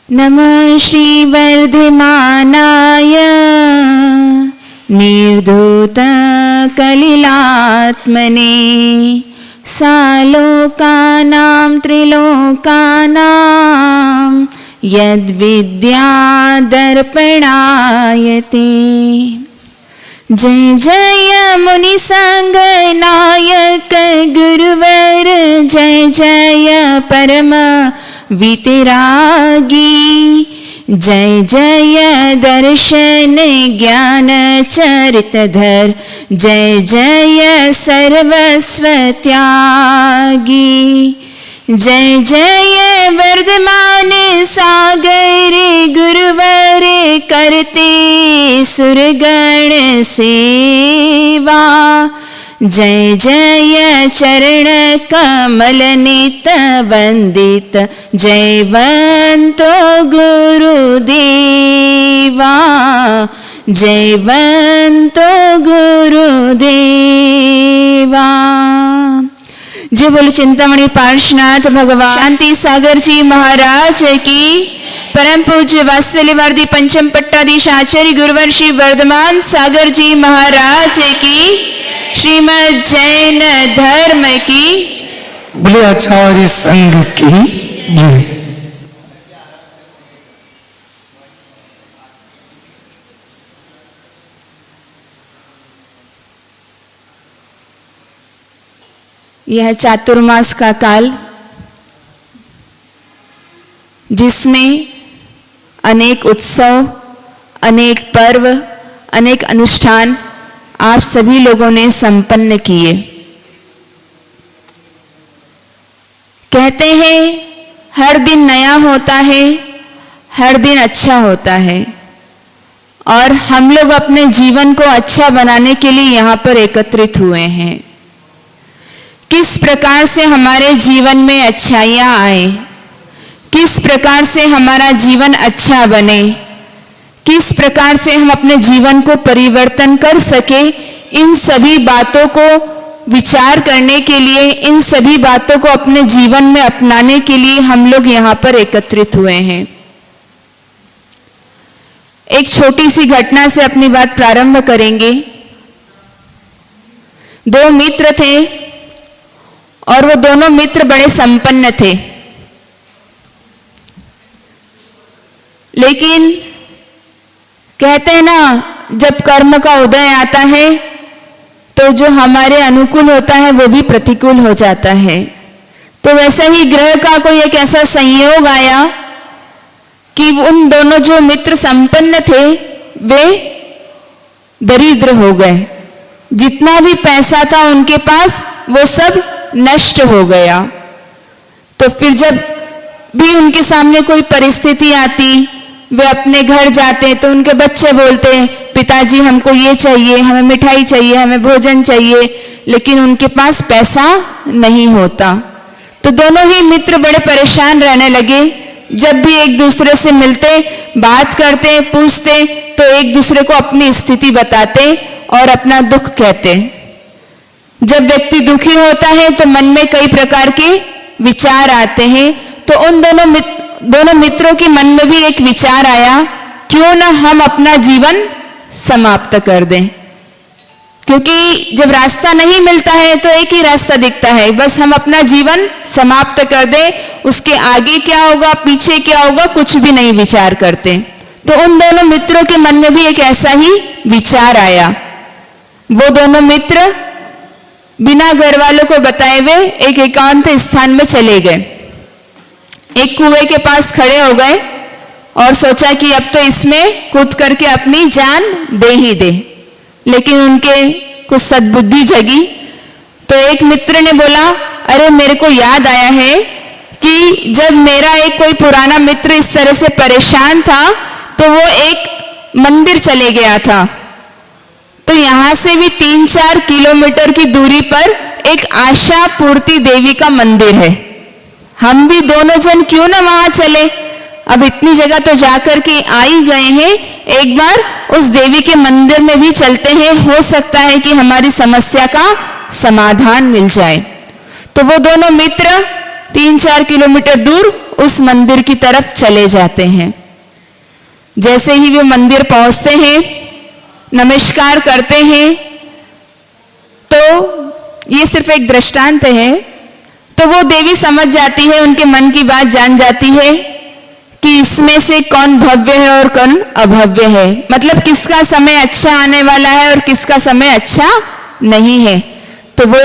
नमः श्रीवर्धमानाय निर्धूतकलिलात्मने सालोकानां त्रिलोकानां यद्विद्यादर्पणायते। जय जय मुनिसंगनायक गुरुवर, जय जय परम वितरागी, जय जय दर्शन ज्ञान चरितधर, जय जय सर्वस्व त्यागी। जय जय वर्धमान सागर गुरुवर, करते सुरगण सेवा, जय जय चरण कमल नित वंदित, जयवंतो गुरुदेवा, जयवंतो गुरुदेवा। जय बोलो चिंतामणि पार्श्वनाथ भगवान शांति सागर जी महाराज की। परम पूज्य वात्सल्यवर्धी पंचम पट्टाधीश आचार्य गुरुवर श्री वर्धमान सागर जी महाराज की। श्रीमद् जैन धर्म की। बोले आचार्य संघ की जय। यह चातुर्मास का काल, जिसमें अनेक उत्सव, अनेक पर्व, अनेक अनुष्ठान आप सभी लोगों ने संपन्न किए। कहते हैं हर दिन नया होता है, हर दिन अच्छा होता है, और हम लोग अपने जीवन को अच्छा बनाने के लिए यहाँ पर एकत्रित हुए हैं। किस प्रकार से हमारे जीवन में अच्छाइयाँ आए, किस प्रकार से हमारा जीवन अच्छा बने, किस प्रकार से हम अपने जीवन को परिवर्तन कर सके, इन सभी बातों को विचार करने के लिए, इन सभी बातों को अपने जीवन में अपनाने के लिए हम लोग यहाँ पर एकत्रित हुए हैं। एक छोटी सी घटना से अपनी बात प्रारंभ करेंगे। दो मित्र थे और वो दोनों मित्र बड़े संपन्न थे, लेकिन कहते हैं ना, जब कर्म का उदय आता है तो जो हमारे अनुकूल होता है वो भी प्रतिकूल हो जाता है। तो वैसे ही ग्रह का कोई एक ऐसा संयोग आया कि उन दोनों जो मित्र संपन्न थे वे दरिद्र हो गए। जितना भी पैसा था उनके पास वो सब नष्ट हो गया। तो फिर जब भी उनके सामने कोई परिस्थिति आती, वे अपने घर जाते तो उनके बच्चे बोलते, पिताजी हमको ये चाहिए, हमें मिठाई चाहिए, हमें भोजन चाहिए, लेकिन उनके पास पैसा नहीं होता। तो दोनों ही मित्र बड़े परेशान रहने लगे। जब भी एक दूसरे से मिलते, बात करते, पूछते तो एक दूसरे को अपनी स्थिति बताते और अपना दुख कहते। जब व्यक्ति दुखी होता है तो मन में कई प्रकार के विचार आते हैं। तो उन दोनों मित्रों के मन में भी एक विचार आया, क्यों ना हम अपना जीवन समाप्त कर दें। क्योंकि जब रास्ता नहीं मिलता है तो एक ही रास्ता दिखता है, बस हम अपना जीवन समाप्त कर दें, उसके आगे क्या होगा, पीछे क्या होगा, कुछ भी नहीं विचार करते। तो उन दोनों मित्रों के मन में भी एक ऐसा ही विचार आया। वो दोनों मित्र बिना घर वालों को बताए हुए एक एकांत स्थान में चले गए। एक कुएं के पास खड़े हो गए और सोचा कि अब तो इसमें कूद करके अपनी जान दे ही दे। लेकिन उनके कुछ सद्बुद्धि जगी तो एक मित्र ने बोला, अरे मेरे को याद आया है कि जब मेरा एक कोई पुराना मित्र इस तरह से परेशान था तो वो एक मंदिर चले गया था। तो यहाँ से भी 3-4 किलोमीटर की दूरी पर एक आशा पूर्ति देवी का मंदिर है। हम भी दोनों जन क्यों ना वहां चले, अब इतनी जगह तो जाकर के आ ही गए हैं, एक बार उस देवी के मंदिर में भी चलते हैं, हो सकता है कि हमारी समस्या का समाधान मिल जाए। तो वो दोनों मित्र 3-4 किलोमीटर दूर उस मंदिर की तरफ चले जाते हैं। जैसे ही वे मंदिर पहुंचते हैं, नमस्कार करते हैं, तो ये सिर्फ एक दृष्टांत है, तो वो देवी समझ जाती है, उनके मन की बात जान जाती है कि इसमें से कौन भव्य है और कौन अभव्य है, मतलब किसका समय अच्छा आने वाला है और किसका समय अच्छा नहीं है। तो वो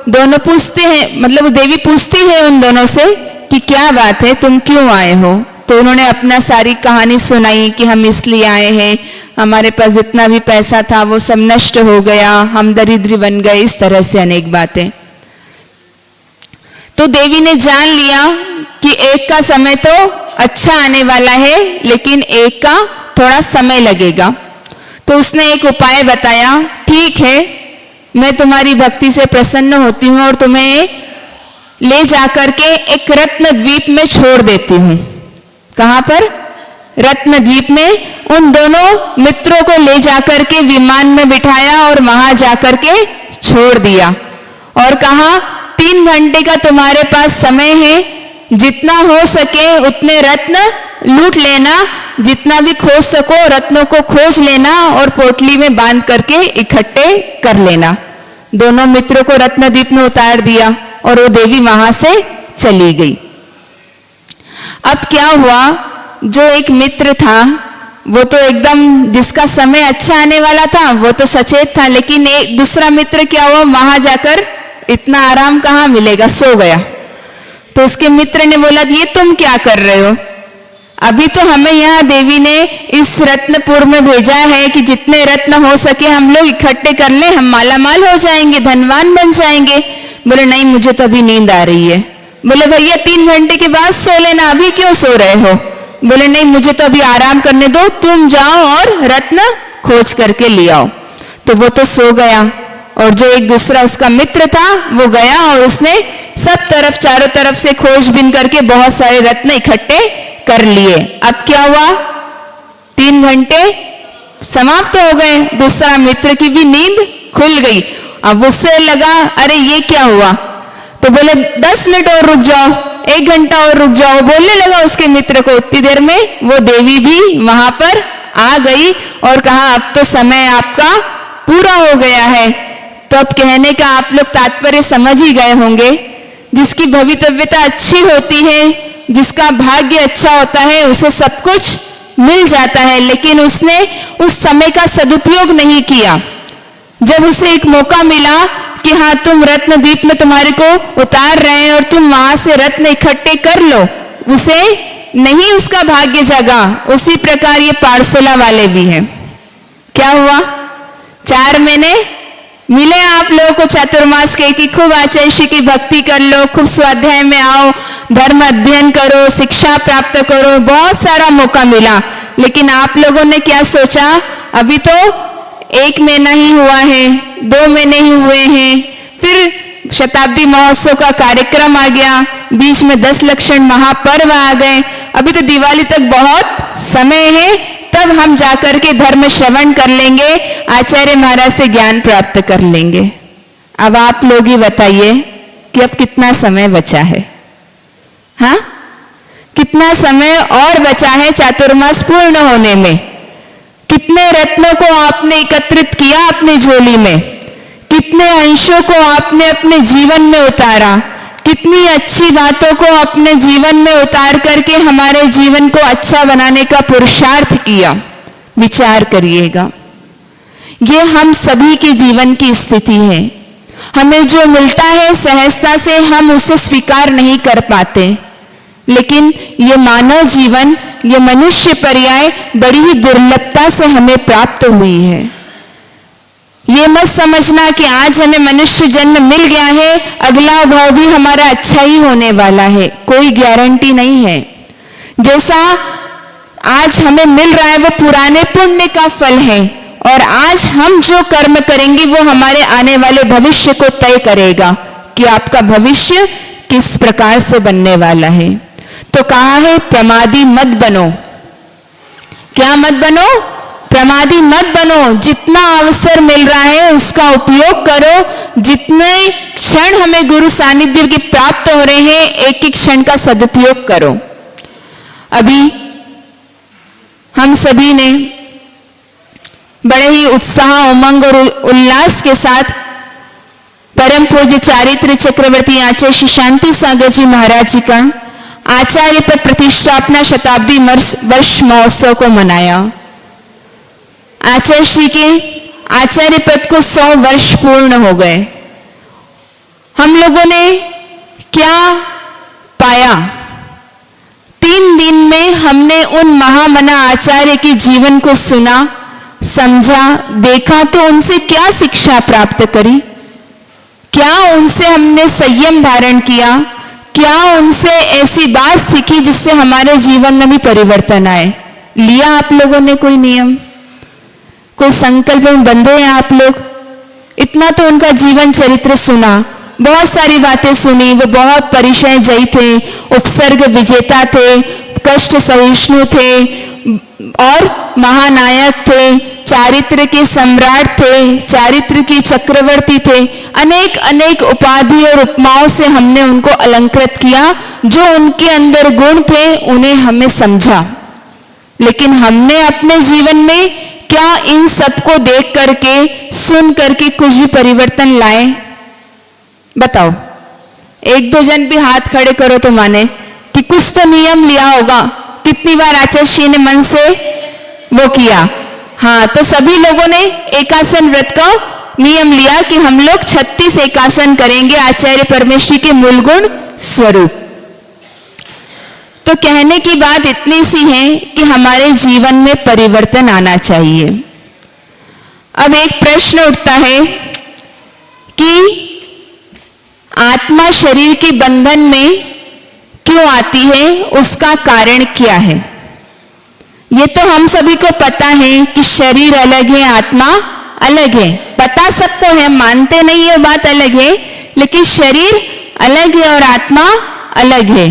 दोनों पूछते हैं, मतलब वो देवी पूछती है उन दोनों से कि क्या बात है, तुम क्यों आए हो। तो उन्होंने अपना सारी कहानी सुनाई कि हम इसलिए आए हैं, हमारे पास जितना भी पैसा था वो सब नष्ट हो गया, हम दरिद्र बन गए, इस तरह से अनेक बातें। तो देवी ने जान लिया कि एक का समय तो अच्छा आने वाला है, लेकिन एक का थोड़ा समय लगेगा। तो उसने एक उपाय बताया, ठीक है, मैं तुम्हारी भक्ति से प्रसन्न होती हूं और तुम्हें ले जाकर के एक रत्न द्वीप में छोड़ देती हूं। कहां पर? रत्न द्वीप में। उन दोनों मित्रों को ले जाकर के विमान में बिठाया और वहां जाकर के छोड़ दिया और कहा 3 घंटे का तुम्हारे पास समय है, जितना हो सके उतने रत्न लूट लेना, जितना भी खोज सको रत्नों को खोज लेना और पोटली में बांध करके इकट्ठे कर लेना। दोनों मित्रों को रत्नद्वीप में उतार दिया और वो देवी वहां से चली गई। अब क्या हुआ, जो एक मित्र था वो तो एकदम, जिसका समय अच्छा आने वाला था वो तो सचेत था, लेकिन एक दूसरा मित्र क्या हुआ, वहां जाकर इतना आराम कहाँ मिलेगा, सो गया। तो उसके मित्र ने बोला, ये तुम क्या कर रहे हो, अभी तो हमें यहाँ देवी ने इस रत्नपुर में भेजा है कि जितने रत्न हो सके हम लोग इकट्ठे कर लें, हम माला माल हो जाएंगे, धनवान बन जाएंगे। बोले नहीं, मुझे तो अभी नींद आ रही है। बोले भैया 3 घंटे के बाद सो लेना, अभी क्यों सो रहे हो। बोले नहीं, मुझे तो अभी आराम करने दो, तुम जाओ और रत्न खोज करके ले आओ। तो वो तो सो गया और जो एक दूसरा उसका मित्र था वो गया और उसने सब तरफ, चारों तरफ से खोजबीन करके बहुत सारे रत्न इकट्ठे कर लिए। अब क्या हुआ, 3 घंटे समाप्त हो गए, दूसरा मित्र की भी नींद खुल गई। अब उससे लगा, अरे ये क्या हुआ। तो बोले 10 मिनट और रुक जाओ, 1 घंटा और रुक जाओ। बोलने लगा उसके मित्र को, उतनी देर में वो देवी भी वहां पर आ गई और कहा अब तो समय आपका पूरा हो गया है। तो अब कहने का आप लोग तात्पर्य समझ ही गए होंगे, जिसकी भवितव्यता अच्छी होती है, जिसका भाग्य अच्छा होता है, उसे सब कुछ मिल जाता है, लेकिन उसने उस समय का सदुपयोग नहीं किया। जब उसे एक मौका मिला कि हाँ तुम रत्नद्वीप में तुम्हारे को उतार रहे हैं और तुम वहां से रत्न इकट्ठे कर लो, उसे नहीं उसका भाग्य जगा। उसी प्रकार ये पारसोला वाले भी हैं। क्या हुआ, 4 महीने मिले आप लोगों को चातुर्मास के कि खूब आचार्य श्री की भक्ति कर लो, खूब स्वाध्याय में आओ, धर्म अध्ययन करो, शिक्षा प्राप्त करो, बहुत सारा मौका मिला। लेकिन आप लोगों ने क्या सोचा, अभी तो 1 महीना ही हुआ है, 2 महीने ही हुए हैं, फिर शताब्दी महोत्सव का कार्यक्रम आ गया, बीच में 10 लक्षण महापर्व आ गए, अभी तो दिवाली तक बहुत समय है, तब हम जाकर के धर्म श्रवण कर लेंगे, आचार्य महाराज से ज्ञान प्राप्त कर लेंगे। अब आप लोग ही बताइए कि अब कितना समय बचा है, हाँ कितना समय और बचा है चातुर्मास पूर्ण होने में। कितने रत्नों को आपने एकत्रित किया अपनी झोली में, कितने अंशों को आपने अपने जीवन में उतारा, कितनी अच्छी बातों को अपने जीवन में उतार करके हमारे जीवन को अच्छा बनाने का पुरुषार्थ किया। विचार करिएगा, ये हम सभी के जीवन की स्थिति है। हमें जो मिलता है सहजता से हम उसे स्वीकार नहीं कर पाते, लेकिन ये मानव जीवन, ये मनुष्य पर्याय बड़ी ही दुर्लभता से हमें प्राप्त हुई है। ये मत समझना कि आज हमें मनुष्य जन्म मिल गया है, अगला भाव भी हमारा अच्छा ही होने वाला है, कोई गारंटी नहीं है। जैसा आज हमें मिल रहा है वो पुराने पुण्य का फल है, और आज हम जो कर्म करेंगे वो हमारे आने वाले भविष्य को तय करेगा कि आपका भविष्य किस प्रकार से बनने वाला है। तो कहा है प्रमादी मत बनो। क्या मत बनो? प्रमादी मत बनो, जितना अवसर मिल रहा है उसका उपयोग करो। जितने क्षण हमें गुरु सानिध्य की प्राप्त हो रहे हैं, एक एक क्षण का सदुपयोग करो। अभी हम सभी ने बड़े ही उत्साह, उमंग और उल्लास के साथ परम पूज्य चारित्र चक्रवर्ती आचार्य श्री शांति सागर जी महाराज जी का आचार्य पद प्रतिष्ठापना शताब्दी वर्ष महोत्सव को मनाया। आचार्य श्री के आचार्य पद को 100 वर्ष पूर्ण हो गए। हम लोगों ने क्या पाया? 3 दिन में हमने उन महामना आचार्य के जीवन को सुना, समझा, देखा, तो उनसे क्या शिक्षा प्राप्त करी? क्या उनसे हमने संयम धारण किया? क्या उनसे ऐसी बात सीखी जिससे हमारे जीवन में भी परिवर्तन आए? लिया आप लोगों ने कोई नियम, कोई संकल्प में बंधे हैं आप लोग? इतना तो उनका जीवन चरित्र सुना, बहुत सारी बातें सुनी। वो बहुत परिचय जयी थे, उपसर्ग विजेता थे, कष्ट सहिष्णु थे और महानायक थे, चारित्र के सम्राट थे, चारित्र के चक्रवर्ती थे। अनेक अनेक उपाधि और उपमाओं से हमने उनको अलंकृत किया। जो उनके अंदर गुण थे उन्हें हमें समझा, लेकिन हमने अपने जीवन में क्या इन सबको देख करके, सुन करके कुछ भी परिवर्तन लाए? बताओ, 1-2 जन भी हाथ खड़े करो तो माने कि कुछ तो नियम लिया होगा। कितनी बार आचार्य श्री ने मन से वो किया? हाँ, तो सभी लोगों ने एकासन व्रत का नियम लिया कि हम लोग 36 एकासन करेंगे आचार्य परमेश्वरी के मूल गुण स्वरूप। तो कहने की बात इतनी सी है कि हमारे जीवन में परिवर्तन आना चाहिए। अब एक प्रश्न उठता है कि आत्मा शरीर के बंधन में क्यों आती है, उसका कारण क्या है? ये तो हम सभी को पता है कि शरीर अलग है, आत्मा अलग है। पता सबको है, मानते नहीं है, बात अलग है, लेकिन शरीर अलग है और आत्मा अलग है।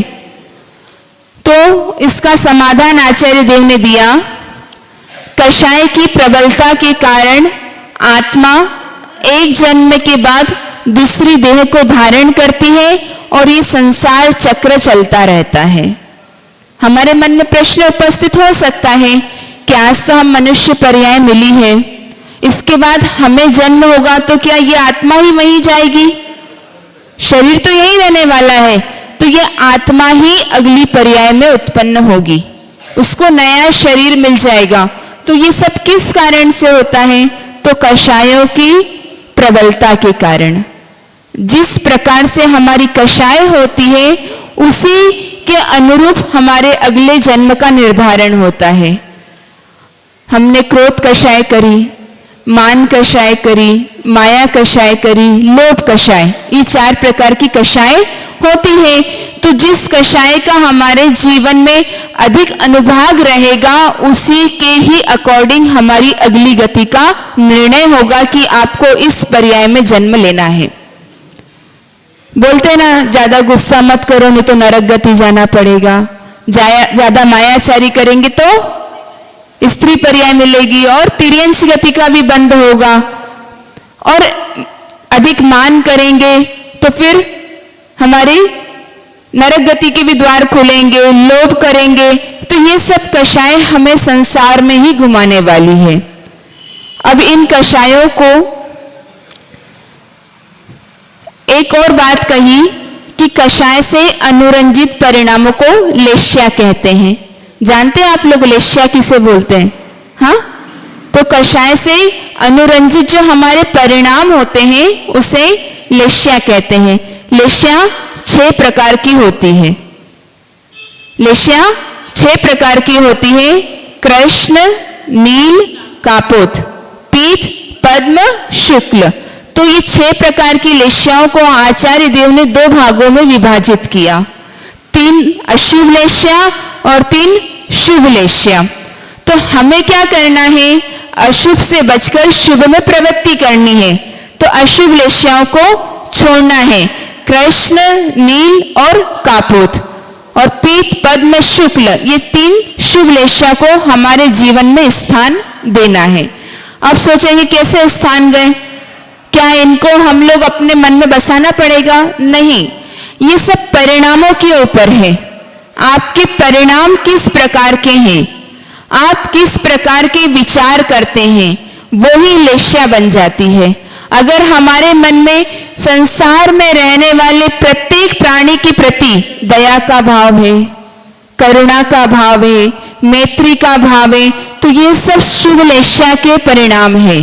तो इसका समाधान आचार्य देव ने दिया। कषाय की प्रबलता के कारण आत्मा एक जन्म के बाद दूसरी देह को धारण करती है और ये संसार चक्र चलता रहता है। हमारे मन में प्रश्न उपस्थित हो सकता है कि आज तो हम मनुष्य पर्याय मिली है, इसके बाद हमें जन्म होगा तो क्या ये आत्मा ही वहीं जाएगी? शरीर तो यही रहने वाला है, तो ये आत्मा ही अगली पर्याय में उत्पन्न होगी, उसको नया शरीर मिल जाएगा। तो ये सब किस कारण से होता है? तो कषायों की प्रबलता के कारण। जिस प्रकार से हमारी कषाय होती है उसी के अनुरूप हमारे अगले जन्म का निर्धारण होता है। हमने क्रोध कषाय करी, मान कषाय करी, माया कषाय करी, लोभ कषाय, ये 4 प्रकार की कषाय होती है। तो जिस कषाय का हमारे जीवन में अधिक अनुभाग रहेगा उसी के ही अकॉर्डिंग हमारी अगली गति का निर्णय होगा कि आपको इस पर्याय में जन्म लेना है। बोलते ना, ज्यादा गुस्सा मत करो नहीं तो नरक गति जाना पड़ेगा, ज्यादा मायाचारी करेंगे तो स्त्री पर्याय मिलेगी और तिर्यंश गति का भी बंद होगा, और अधिक मान करेंगे तो फिर हमारी नरक गति के भी द्वार खुलेंगे, लोभ करेंगे तो ये सब कषाय हमें संसार में ही घुमाने वाली है। अब इन कषायों को एक और बात कही कि कषाय से अनुरंजित परिणामों को लेश्या कहते हैं। जानते हैं आप लोग लेश्या किसे बोलते हैं? हाँ, तो कषाय से अनुरंजित जो हमारे परिणाम होते हैं उसे लेश्या कहते हैं। लेश्या 6 प्रकार की होती है। लेश्या 6 प्रकार की होती है। कृष्ण, नील, कापोत, पीत, पद्म, शुक्ल। तो ये 6 प्रकार की लेश्याओं को आचार्य देव ने 2 भागों में विभाजित किया, 3 अशुभ लेश्या और 3 शुभ लेश्या। तो हमें क्या करना है? अशुभ से बचकर शुभ में प्रवृत्ति करनी है। तो अशुभ लेश्याओं को छोड़ना है, कृष्ण, नील और कापोत। और पीत पद्म शुक्ल, ये 3 शुभ लेशा को हमारे जीवन में स्थान देना है। अब सोचेंगे कैसे स्थान गए, क्या इनको हम लोग अपने मन में बसाना पड़ेगा? नहीं, ये सब परिणामों के ऊपर है। आपके परिणाम किस प्रकार के हैं, आप किस प्रकार के विचार करते हैं, वो ही लेशा बन जाती है। अगर हमारे मन में संसार में रहने वाले प्रत्येक प्राणी के प्रति दया का भाव है, करुणा का भाव है, मैत्री का भाव है, तो ये सब शुभ लेशा के परिणाम है।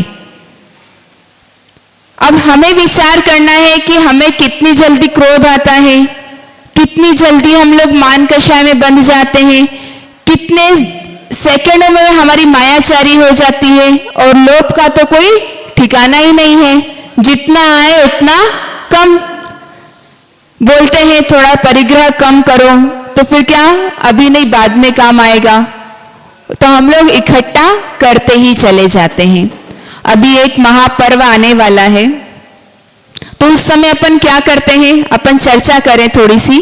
अब हमें विचार करना है कि हमें कितनी जल्दी क्रोध आता है, कितनी जल्दी हम लोग मान कषाय में बंध जाते हैं, कितने सेकंडों में हमारी मायाचारी हो जाती है, और लोभ का तो कोई ठिकाना ही नहीं है, जितना आए उतना कम। बोलते हैं थोड़ा परिग्रह कम करो, तो फिर क्या, अभी नहीं बाद में काम आएगा, तो हम लोग इकट्ठा करते ही चले जाते हैं। अभी एक महापर्व आने वाला है, तो उस समय अपन क्या करते हैं, अपन चर्चा करें थोड़ी सी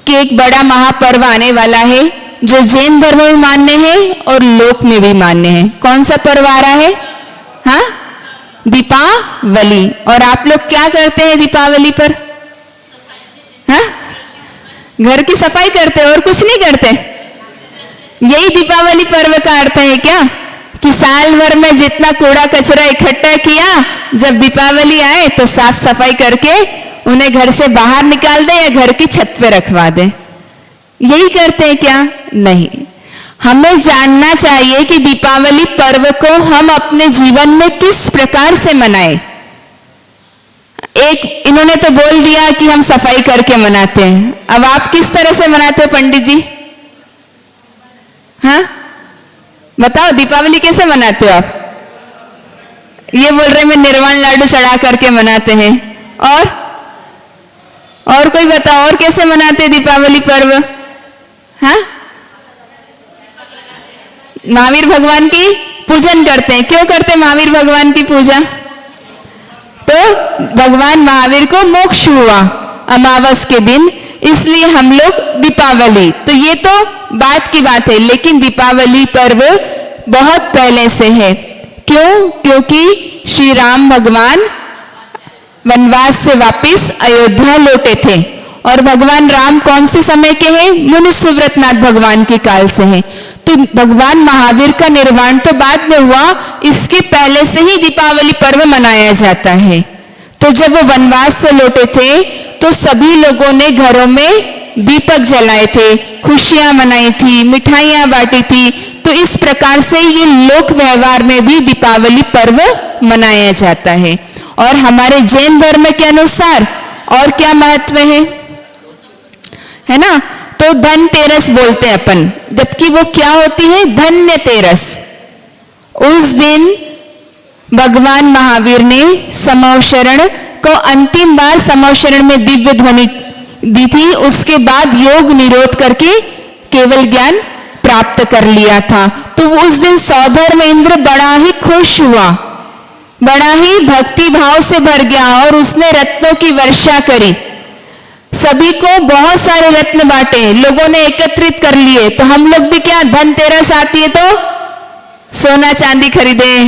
कि एक बड़ा महापर्व आने वाला है जो जैन धर्म में मान्य है और लोक में भी मान्य है। कौन सा पर्व आ रहा है? हाँ, दीपावली। और आप लोग क्या करते हैं दीपावली पर? हाँ, घर की सफाई करते और कुछ नहीं करते? यही दीपावली पर्व का अर्थ है क्या, कि साल भर में जितना कूड़ा कचरा इकट्ठा किया, जब दीपावली आए तो साफ सफाई करके उन्हें घर से बाहर निकाल दे या घर की छत पे रखवा दे? यही करते हैं क्या? नहीं, हमें जानना चाहिए कि दीपावली पर्व को हम अपने जीवन में किस प्रकार से मनाएं। एक इन्होंने तो बोल दिया कि हम सफाई करके मनाते हैं, अब आप किस तरह से मनाते हो पंडित जी? हाँ, बताओ दीपावली कैसे मनाते हो आप? ये बोल रहे मैं निर्वाण लाडू चढ़ा करके मनाते हैं। और कोई बताओ, और कैसे मनाते हैं दीपावली पर्व? हाँ, महावीर भगवान की पूजन करते हैं। क्यों करते हैं महावीर भगवान की पूजा? तो भगवान महावीर को मोक्ष हुआ अमावस के दिन, इसलिए हम लोग दीपावली, तो ये तो बात की बात है, लेकिन दीपावली पर्व बहुत पहले से है। क्यों? क्योंकि श्री राम भगवान वनवास से वापस अयोध्या लौटे थे, और भगवान राम कौन से समय के हैं? मुनि सुव्रतनाथ भगवान के काल से हैं। तो भगवान महावीर का निर्वाण तो बाद में हुआ, इसके पहले से ही दीपावली पर्व मनाया जाता है। तो जब वो वनवास से लौटे थे तो सभी लोगों ने घरों में दीपक जलाए थे, खुशियां मनाई थी, मिठाइयां बांटी थी। तो इस प्रकार से ये लोक व्यवहार में भी दीपावली पर्व मनाया जाता है। और हमारे जैन धर्म के अनुसार और क्या महत्व है ना, तो धनतेरस बोलते हैं अपन, जबकि वो क्या होती है? धन्यतेरस। उस दिन भगवान महावीर ने समवशरण को अंतिम बार समवशरण में दिव्य ध्वनि दी थी, उसके बाद योग निरोध करके केवल ज्ञान प्राप्त कर लिया था। तो उस दिन सौधर्म इंद्र बड़ा ही खुश हुआ, बड़ा ही भक्ति भाव से भर गया, और उसने रत्नों की वर्षा करी। सभी को बहुत सारे रत्न बांटे, लोगों ने एकत्रित कर लिए। तो हम लोग भी क्या, धनतेरस आती है तो सोना चांदी खरीदे,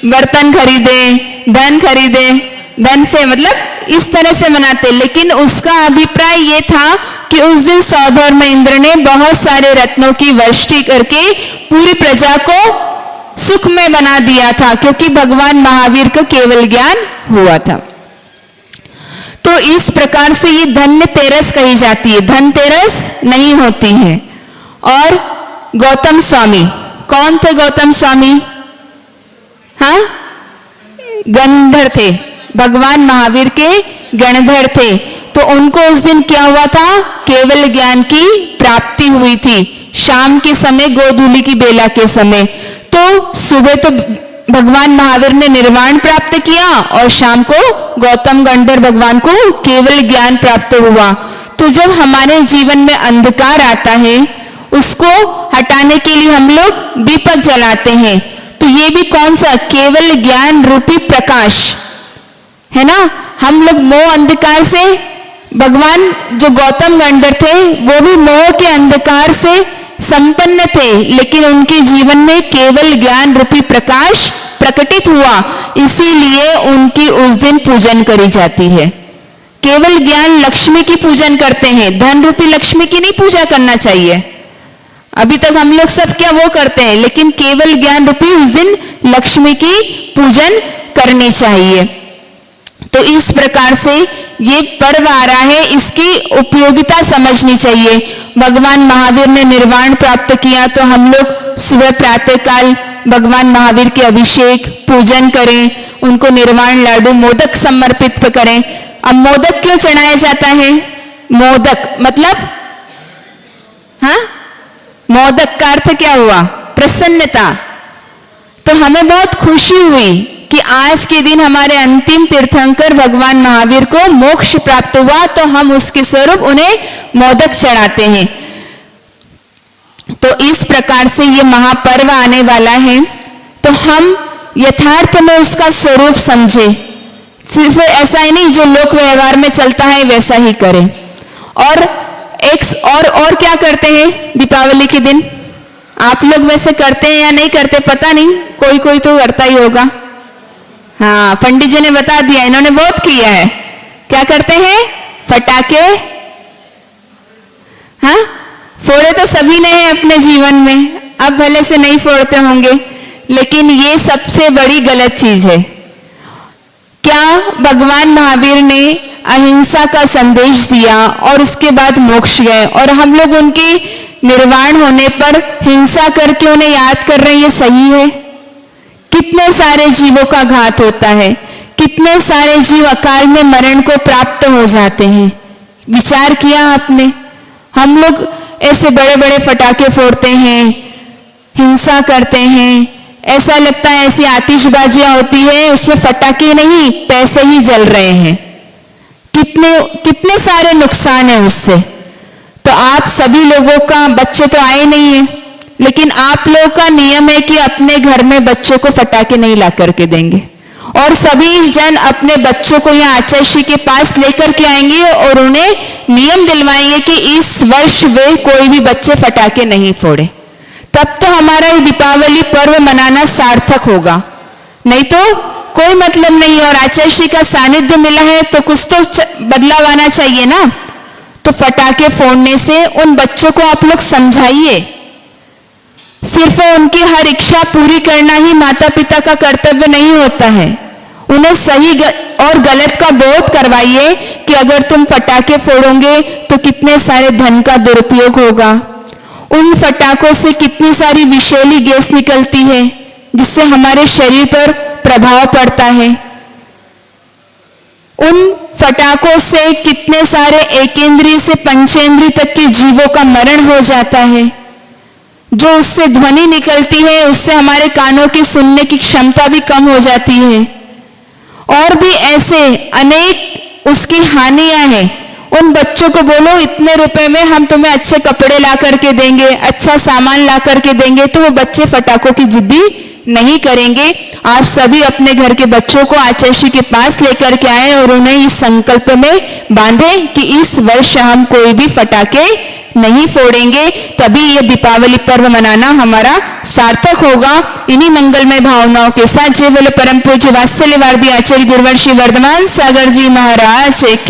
बर्तन खरीदे, धन खरीदे, धन से मतलब इस तरह से मनाते। लेकिन उसका अभिप्राय ये था कि उस दिन सौधर्म इंद्र ने बहुत सारे रत्नों की वर्षा करके पूरी प्रजा को सुख में बना दिया था, क्योंकि भगवान महावीर का केवल ज्ञान हुआ था। तो इस प्रकार से ये धन्यतेरस कही जाती है, धनतेरस नहीं होती है। और गौतम स्वामी, कौन थे गौतम स्वामी? हाँ, गणधर थे, भगवान महावीर के गणधर थे। तो उनको उस दिन क्या हुआ था? केवल ज्ञान की प्राप्ति हुई थी, शाम के समय, गोधूली की बेला के समय। तो सुबह तो भगवान महावीर ने निर्वाण प्राप्त किया, और शाम को गौतम गणधर भगवान को केवल ज्ञान प्राप्त हुआ। तो जब हमारे जीवन में अंधकार आता है, उसको हटाने के लिए हम लोग दीपक जलाते हैं। तो ये भी कौन सा? केवल ज्ञान रूपी प्रकाश है ना। हम लोग मोह अंधकार से भगवान जो गौतम गंधर्व थे वो भी मोह के अंधकार से संपन्न थे, लेकिन उनके जीवन में केवल ज्ञान रूपी प्रकाश प्रकटित हुआ, इसीलिए उनकी उस दिन पूजन करी जाती है। केवल ज्ञान लक्ष्मी की पूजन करते हैं, धन रूपी लक्ष्मी की नहीं पूजा करना चाहिए। अभी तक हम लोग सब क्या वो करते हैं, लेकिन केवल ज्ञान रूपी उस दिन लक्ष्मी की पूजन करनी चाहिए। तो इस प्रकार से ये पर्व आ रहा है, इसकी उपयोगिता समझनी चाहिए। भगवान महावीर ने निर्वाण प्राप्त किया, तो हम लोग सुबह प्रातः काल भगवान महावीर के अभिषेक पूजन करें, उनको निर्वाण लाडू मोदक समर्पित करें। अब मोदक क्यों चढ़ाया जाता है? मोदक मतलब हाँ, मोदक का अर्थ क्या हुआ? प्रसन्नता। तो हमें बहुत खुशी हुई कि आज के दिन हमारे अंतिम तीर्थंकर भगवान महावीर को मोक्ष प्राप्त हुआ, तो हम उसके स्वरूप उन्हें मोदक चढ़ाते हैं। तो इस प्रकार से ये महापर्व आने वाला है, तो हम यथार्थ में उसका स्वरूप समझे। सिर्फ ऐसा ही नहीं जो लोक व्यवहार में चलता है वैसा ही करें। और और क्या करते हैं दीपावली के दिन? आप लोग वैसे करते हैं या नहीं करते पता नहीं, कोई कोई तो करता ही होगा। हाँ, पंडित जी ने बता दिया, इन्होंने बहुत किया है। क्या करते हैं? फटाके हाँ फोड़े तो सभी ने है अपने जीवन में, अब भले से नहीं फोड़ते होंगे, लेकिन ये सबसे बड़ी गलत चीज है। क्या भगवान महावीर ने अहिंसा का संदेश दिया और उसके बाद मोक्ष गए, और हम लोग उनके निर्वाण होने पर हिंसा करके उन्हें याद कर रहे हैं, ये सही है? कितने सारे जीवों का घात होता है, कितने सारे जीव अकाल में मरण को प्राप्त हो जाते हैं। विचार किया आपने? हम लोग ऐसे बड़े बड़े फटाके फोड़ते हैं, हिंसा करते हैं, ऐसा लगता है ऐसी आतिशबाजियां होती है, उसमें फटाके नहीं पैसे ही जल रहे हैं। कितने सारे नुकसान है उससे। तो आप सभी लोगों का, बच्चे तो आए नहीं है, लेकिन आप लोगों का नियम है कि अपने घर में बच्चों को फटाके नहीं ला करके देंगे, और सभी जन अपने बच्चों को यहाँ आचार्य श्री के पास लेकर के आएंगे और उन्हें नियम दिलवाएंगे कि इस वर्ष वे कोई भी बच्चे फटाके नहीं फोड़े। तब तो हमारा ये दीपावली पर्व मनाना सार्थक होगा, नहीं तो कोई मतलब नहीं है। और आचार्य श्री का सानिध्य मिला है तो कुछ तो बदलाव आना चाहिए ना। तो फटाके फोड़ने से उन बच्चों को आप लोग समझाइए। सिर्फ उनकी हर इच्छा पूरी करना ही माता पिता का कर्तव्य नहीं होता है, उन्हें सही और गलत का बोध करवाइए कि अगर तुम फटाके फोड़ोगे तो कितने सारे धन का दुरुपयोग होगा, उन फटाकों से कितनी सारी विषैली गैस निकलती है जिससे हमारे शरीर पर प्रभाव पड़ता है, उन फटाकों से कितने सारे एकेंद्रीय से पंचेंद्रीय तक के जीवों का मरण हो जाता है। जो उससे ध्वनि निकलती है उससे हमारे कानों की सुनने की क्षमता भी कम हो जाती है, और भी ऐसे अनेक उसकी हानियां हैं। उन बच्चों को बोलो इतने रुपए में हम तुम्हें अच्छे कपड़े ला करके देंगे, अच्छा सामान ला करके देंगे, तो वो बच्चे फटाकों की जिद्दी नहीं करेंगे। आप सभी अपने घर के बच्चों को आचार्य श्री के पास लेकर के आए और उन्हें इस संकल्प में बांधे कि इस वर्ष हम कोई भी फटाके नहीं फोड़ेंगे, तभी ये दीपावली पर्व मनाना हमारा सार्थक होगा। इन्हीं मंगलमय भावनाओं के साथ जय बोले परम पूज्य वात्सल्यवादी आचार्य गुरुवर श्री वर्धमान सागर जी महाराज की